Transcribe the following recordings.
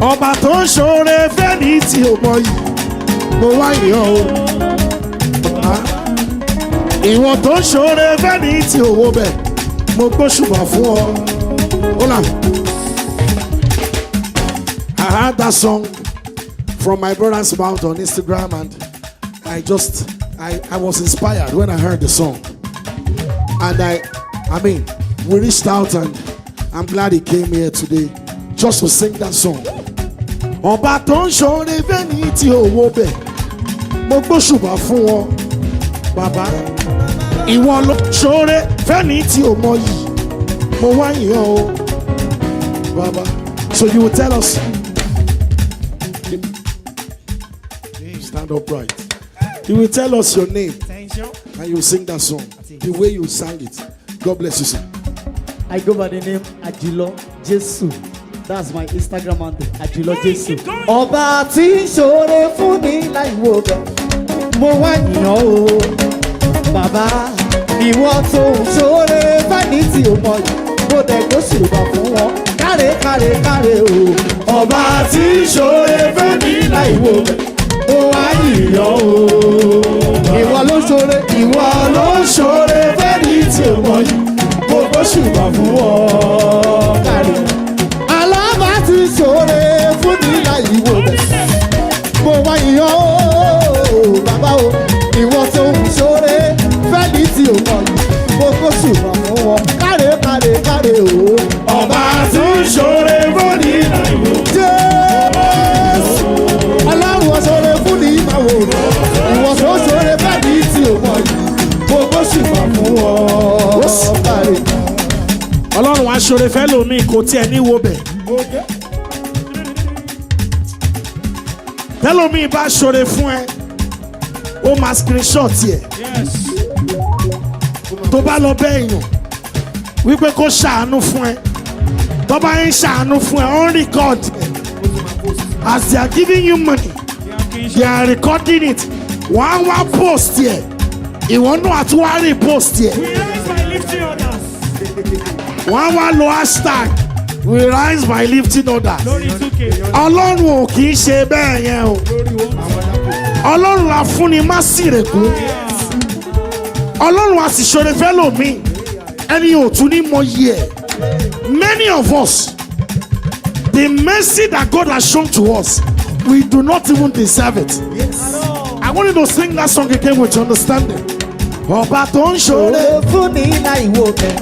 Ọba tó ń ṣoore fẹ́ni tí ò mọ yìí, mo wá yàn o. Ìwọ tó ń ṣoore fẹ́ni tí ò wo bẹ̀, mo gbóṣùbà fún ọ. Hola. I heard that song from my brother's mouth on Instagram, and I was inspired when I heard the song. And I mean, we reached out, and I'm glad he came here today just to sing that song. Ọba tó ń ṣoore fẹ́ni tí ò wo bẹ̀, mo gbóṣùbà fún ọ. Bàbá, ìwọ ló ṣoore fẹ́ni tí ò mọ yìí, mo wá yàn o. Bàbá, so you will tell us. Stand upright. You will tell us your name, and you will sing that song the way you sang it. God bless you, sir. I go by the name Ajulo Jesu. That's my Instagram handle, Ajulo Jesu. Ọba tí ń ṣoore fún mi láì wo bẹ̀, mo wá yàn o. Bàbá, ìwọ tó ń ṣoore fẹ́ni tí ò mọ yìí, mo dẹ̀ gbóṣùbà fún wọn. Káre káre káre o. Ọba tí ń ṣoore fẹ́ni láì wo bẹ̀, mo wá yàn o. Ìwọ ló ṣoore fẹ́ni tí ò mọ yìí, mo gbóṣùbà fún wọn. Káre. Alábà ti ṣoore fún mi láì wo bẹ̀, mo wá yàn o. Bàbá o, ìwọ tó ń ṣoore fẹ́ni tí ò mọ yìí, mo gbóṣùbà fún wọn. Káre káre káre o. Ọba tó ń ṣoore fún mi láì wo bẹ̀. Jésù, Ọlọ́run ṣoore fún mi máa wò bẹ̀. Ìwọ tó ṣoore fẹ́ni tí ò mọ yìí, mo gbóṣùbà fún wọn. Káre. Ọlọ́run wá ṣoore fẹ́ lómi kò tiẹ̀ ní wo bẹ̀. Tẹ́lómi bá ṣoore fún ẹ, ó máa screenshot yẹ. Tó bá lọ bẹ́ èèyàn wípé kó ṣàánú fún ẹ, tó bá ń ṣàánú fún ẹ, on record as they are giving you money, they are recording it. Wọ́n á wá post yẹ, ìwọ náà àti wá repost yẹ. Wọ́n á wá lo hashtag we rise by lifting others. Ọlọ́run ò kì í ṣe bẹ́ẹ̀ yẹn o. Ọlọ́run la fúnni má sì rèkú. Ọlọ́run a sì ṣoore fẹ́ lòmíì, ẹni ò tún ní mọ yìí ẹ̀. Many of us, the mercy that God has shown to us, we do not even deserve it. I want you to sing that song again with your understanding. Ọba tó ń ṣoore fún mi láì wo bẹ̀,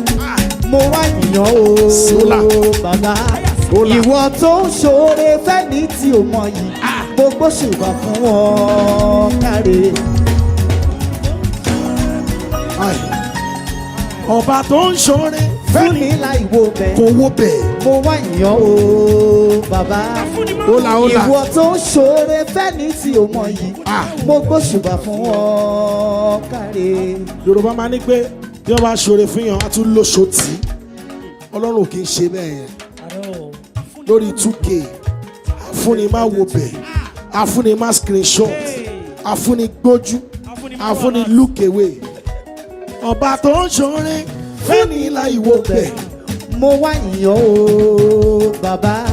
mo wá yàn o. Bàbá, ìwọ tó ń ṣoore fẹ́ni tí ò mọ yìí, mo gbóṣùbà fún wọn. Káre. Ọba tó ń ṣoore fún mi láì wo bẹ̀, kò wo bẹ̀. mo wá yàn o. Bàbá, ìwọ tó ń ṣoore fẹ́ni tí ò mọ yìí, mo gbóṣùbà fún wọn. Káre. Yorùbá máa ní pé bí wọ́n bá ṣoore fún yàn á tún lóṣò tí. Ọlọ́run kì í ṣe bẹ́ẹ̀ yẹn. Lórí 2K, àfúnni má wo bẹ̀, àfúnni má screenshot, àfúnni gbójú, àfúnni look away. Ọba tó ń ṣoore fẹ́ni láì wo bẹ̀, mo wá yàn o. Bàbá,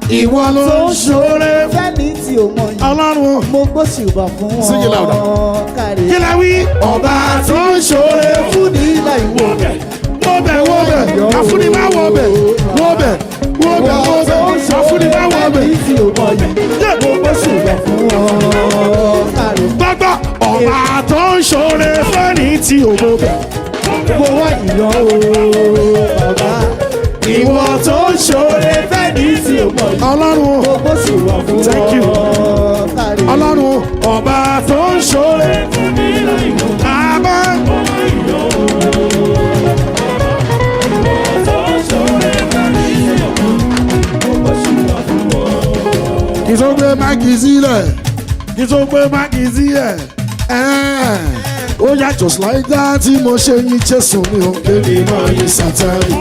ìwọ ló ń ṣoore fẹ́ni tí ò mọ yìí, Ọlọ́run mo gbóṣùbà fún wọn. Sing it louder. Káre. Kí la wí? Ọba tó ń ṣoore fún mi láì wo bẹ̀, wo bẹ̀, àfúnni má wo bẹ̀, wo bẹ̀, wo bẹ̀, àfúnni má wo bẹ̀. fẹ́ni tí ò mọ yìí, mo gbóṣùbà fún wọn. Káre. Gbọ́gbọ́, ọba tó ń ṣoore fẹ́ni tí ò wo bẹ̀, mo wá yàn o. Bàbá, ìwọ tó ń ṣoore fẹ́ni tí ò mọ yìí, Ọlọ́run mo gbóṣùbà fún wọn. Thank you. Káre. Ọlọ́run ọba tó ń ṣoore àbá. Kì í tó gbé máàkì sílẹ̀, kì í tó gbé máàkì sílẹ̀. Ó yá just like that tí mo ṣe yín Jésù mi ò kéde máa yí Sátánì.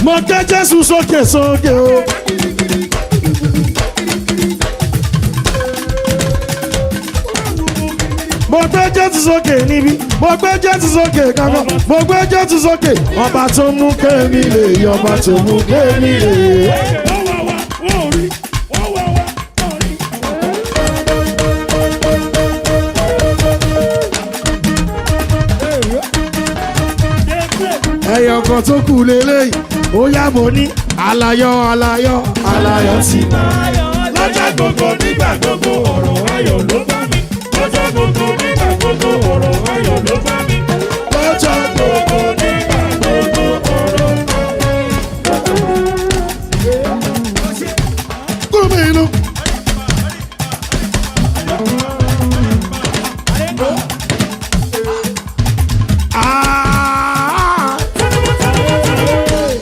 Mo gbé Jésù sókè sókè o. mo gbé Jésù sókè níbí, mo gbé Jésù sókè kankan, mo gbé Jésù sókè. Ọba tó mú kémi lè yí, ọba tó mú kémi lè yí. Ẹyọ kan tó kù lélẹ́yìí, ó yá mo ní alayọ̀ alayọ̀ alayọ̀ sí. Lọ́jọ́ gbogbo nígbà gbogbo ọ̀rọ̀ ayọ̀ ló bá mi. Lọ́jọ́ gbogbo nígbà gbogbo ọ̀rọ̀ ayọ̀ ló bá mi. Lọ́jọ́ gbogbo nígbà gbogbo ọ̀rọ̀. Gómìnà.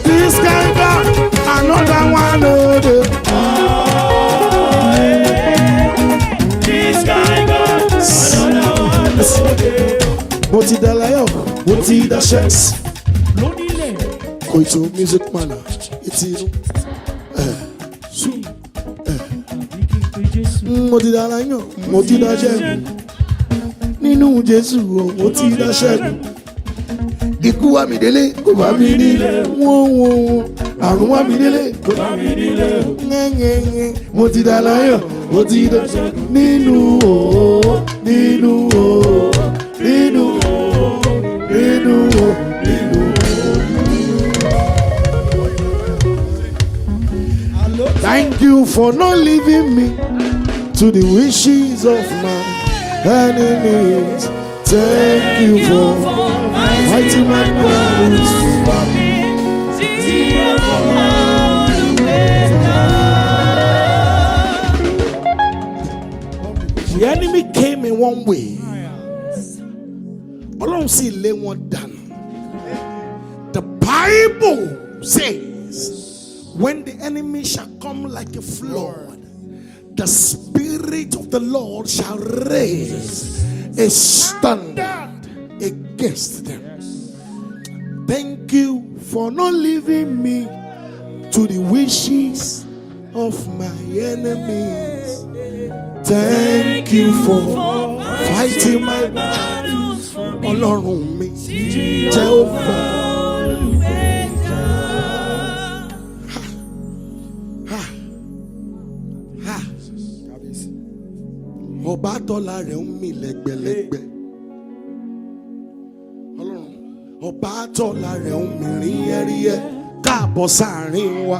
This guy got another one. Mo ti da láyọ̀, mo ti da sex. Kò tó music manner, etí inú. Mo ti da láyọ̀, mo ti da ṣẹ́gun. Nínú Jésù o, mo ti da ṣẹ́gun. Ikú wá mi délé, kò bá mi nílé. Wọ́n. Àrùn wá mi délé, kò bá mi nílé. Ngẹ́ngẹ́ngẹ́. Mo ti da láyọ̀, mo ti da ṣẹ́gun. Nínú o, nínú o, nínú o, nínú o, nínú o. Thank you for not leaving me to the wishes of my enemies. Thank you for fighting my battles for me. The enemy came in one way. Ọlọ́run sì lé wọn dànù. The Bible says, when the enemy shall come like a flood, the Spirit of the Lord shall raise a standard against them. Thank you for not leaving me to the wishes of my enemies. Thank you for fighting my battles. Ọlọ́run mi, Jehovah. Ọba tọ́lá rẹ̀ ń mì lẹ́gbẹ̀lẹ́gbẹ̀. Ọlọ́run, ọba tọ́lá rẹ̀ ń mì ríyẹ́ríyẹ́ káàbọ̀ sáàrin wa.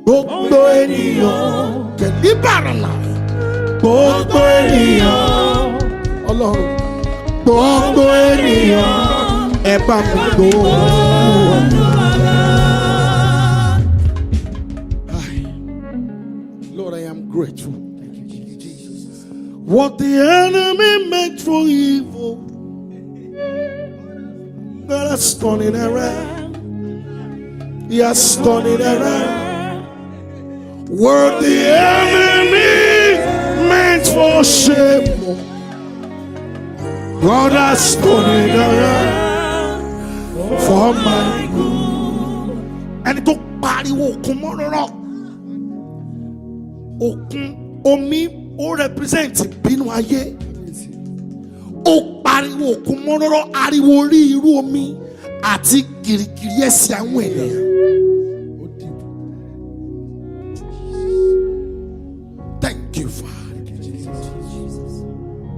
Gbogbo ènìyàn kẹ̀lí bàrànà. Gbogbo ènìyàn, Ọlọ́run, gbogbo ènìyàn ẹ bá mi gbóhùn. Lord, I am grateful. What the enemy meant for evil, God has turned it around. He has turned it around. What the enemy meant for shame, God has turned it around for my good. Ẹni tó pariwo òkun mọ́rọ́rọ́, òkun omi ó represent ìbínú ayé. Ó pariwo òkun mọ́rọ́rọ́, ariwo orí irú omi àti gìrìgìrì ẹ̀sìn àwọn ènìyàn.